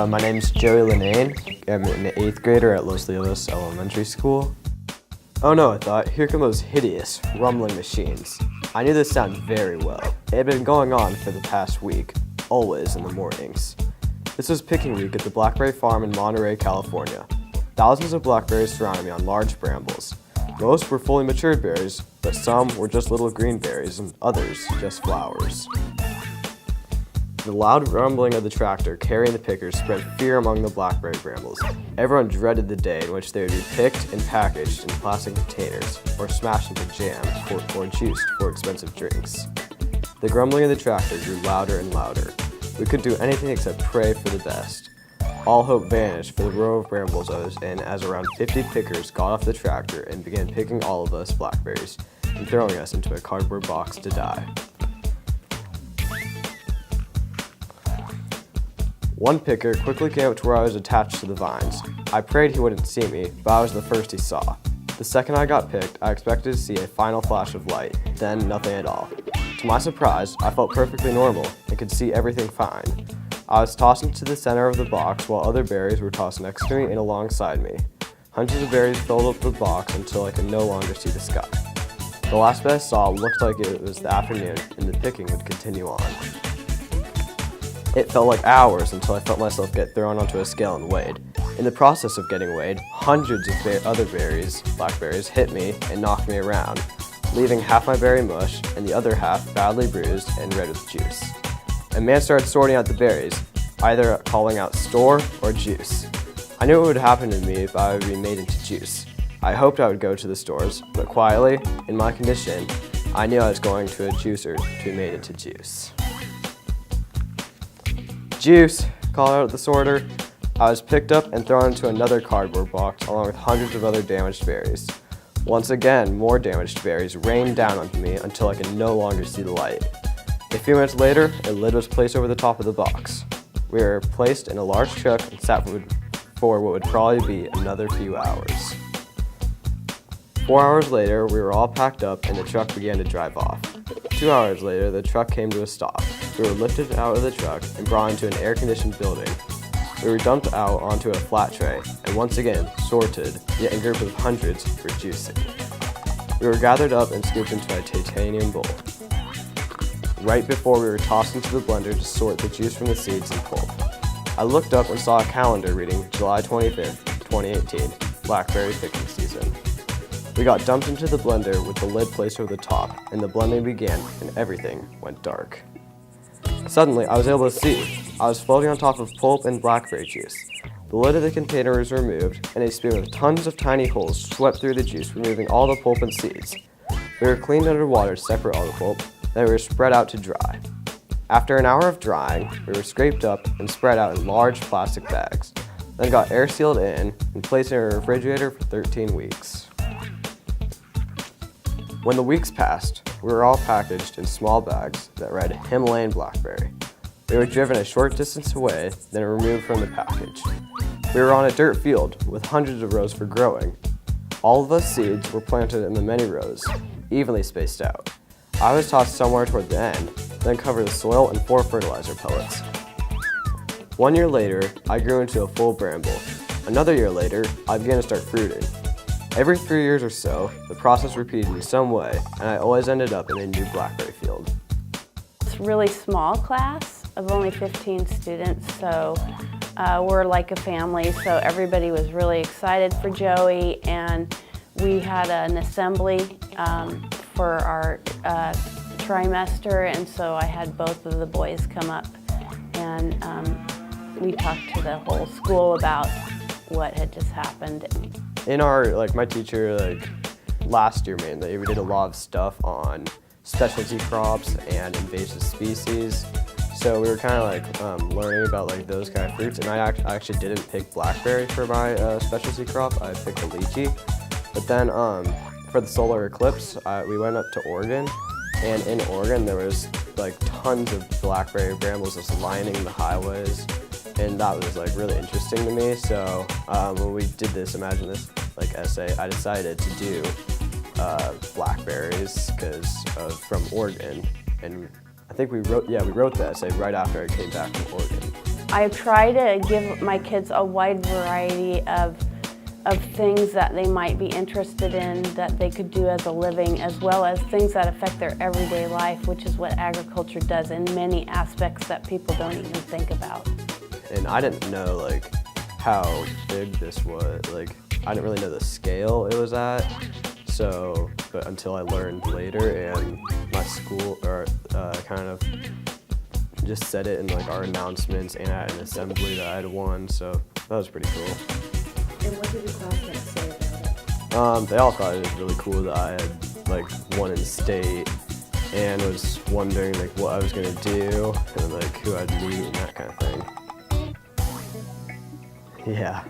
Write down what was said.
My name's Joey Linane. I'm an 8th grader at Los Leos Elementary School. Oh no, I thought, here come those hideous, rumbling machines. I knew this sound very well. It had been going on for the past week, always in the mornings. This was picking week at the Blackberry farm in Monterey, California. Thousands of blackberries surrounded me on large brambles. Most were fully matured berries, but some were just little green berries and others just flowers. The loud rumbling of the tractor carrying the pickers spread fear among the blackberry brambles. Everyone dreaded the day in which they would be picked and packaged in plastic containers or smashed into jam or juiced for expensive drinks. The grumbling of the tractor grew louder and louder. We couldn't do anything except pray for the best. All hope vanished for the row of brambles I was in as around 50 pickers got off the tractor and began picking all of us blackberries and throwing us into a cardboard box to die. One picker quickly came up to where I was attached to the vines. I prayed he wouldn't see me, but I was the first he saw. The second I got picked, I expected to see a final flash of light, then nothing at all. To my surprise, I felt perfectly normal and could see everything fine. I was tossed into the center of the box while other berries were tossed next to me and alongside me. Hundreds of berries filled up the box until I could no longer see the sky. The last bit I saw looked like it was the afternoon and the picking would continue on. It felt like hours until I felt myself get thrown onto a scale and weighed. In the process of getting weighed, hundreds of other blackberries, hit me and knocked me around, leaving half my berry mush and the other half badly bruised and red with juice. A man started sorting out the berries, either calling out store or juice. I knew it would happen to me if I would be made into juice. I hoped I would go to the stores, but quietly, in my condition, I knew I was going to a juicer to be made into juice. Juice, called out the sorter. I was picked up and thrown into another cardboard box along with hundreds of other damaged berries. Once again, more damaged berries rained down onto me until I could no longer see the light. A few minutes later, a lid was placed over the top of the box. We were placed in a large truck and sat for what would probably be another few hours. 4 hours later, we were all packed up and the truck began to drive off. 2 hours later, the truck came to a stop. We were lifted out of the truck and brought into an air-conditioned building. We were dumped out onto a flat tray and once again sorted, yet in groups of hundreds for juicing. We were gathered up and scooped into a titanium bowl. Right before we were tossed into the blender to sort the juice from the seeds and pulp. I looked up and saw a calendar reading July 25th, 2018, blackberry picking season. We got dumped into the blender with the lid placed over the top, and the blending began, and everything went dark. Suddenly, I was able to see. I was floating on top of pulp and blackberry juice. The lid of the container was removed, and a spoon with tons of tiny holes swept through the juice, removing all the pulp and seeds. We were cleaned under water to separate all the pulp, then we were spread out to dry. After an hour of drying, we were scraped up and spread out in large plastic bags, then got air sealed in and placed in a refrigerator for 13 weeks. When the weeks passed, we were all packaged in small bags that read Himalayan Blackberry. We were driven a short distance away, then removed from the package. We were on a dirt field with hundreds of rows for growing. All of us seeds were planted in the many rows, evenly spaced out. I was tossed somewhere toward the end, then covered with soil and 4 fertilizer pellets. 1 year later, I grew into a full bramble. Another year later, I began to start fruiting. Every 3 years or so, the process repeated in some way, and I always ended up in a new blackberry field. It's a really small class of only 15 students, so we're like a family, so everybody was really excited for Joey, and we had an assembly for our trimester, and so I had both of the boys come up, and we talked to the whole school about what had just happened. In our, my teacher, last year mainly, we did a lot of stuff on specialty crops and invasive species. So we were kind of learning about those kind of fruits, and I actually didn't pick blackberry for my specialty crop. I picked a lychee. But then for the solar eclipse, we went up to Oregon, and in Oregon there was tons of blackberry brambles just lining the highways. And that was really interesting to me. So when we did this, imagine this essay, I decided to do blackberries from Oregon, and I think we wrote the essay right after I came back from Oregon. I try to give my kids a wide variety of things that they might be interested in that they could do as a living, as well as things that affect their everyday life, which is what agriculture does in many aspects that people don't even think about. And I didn't know like how big this was. Like I didn't really know the scale it was at. So, but until I learned later, and my school kind of just said it in like our announcements and at an assembly that I had won. So that was pretty cool. And what did your classmates say about it? They all thought it was really cool that I had like won in state, and was wondering like what I was gonna do and like who I'd meet and that kind of thing. Yeah.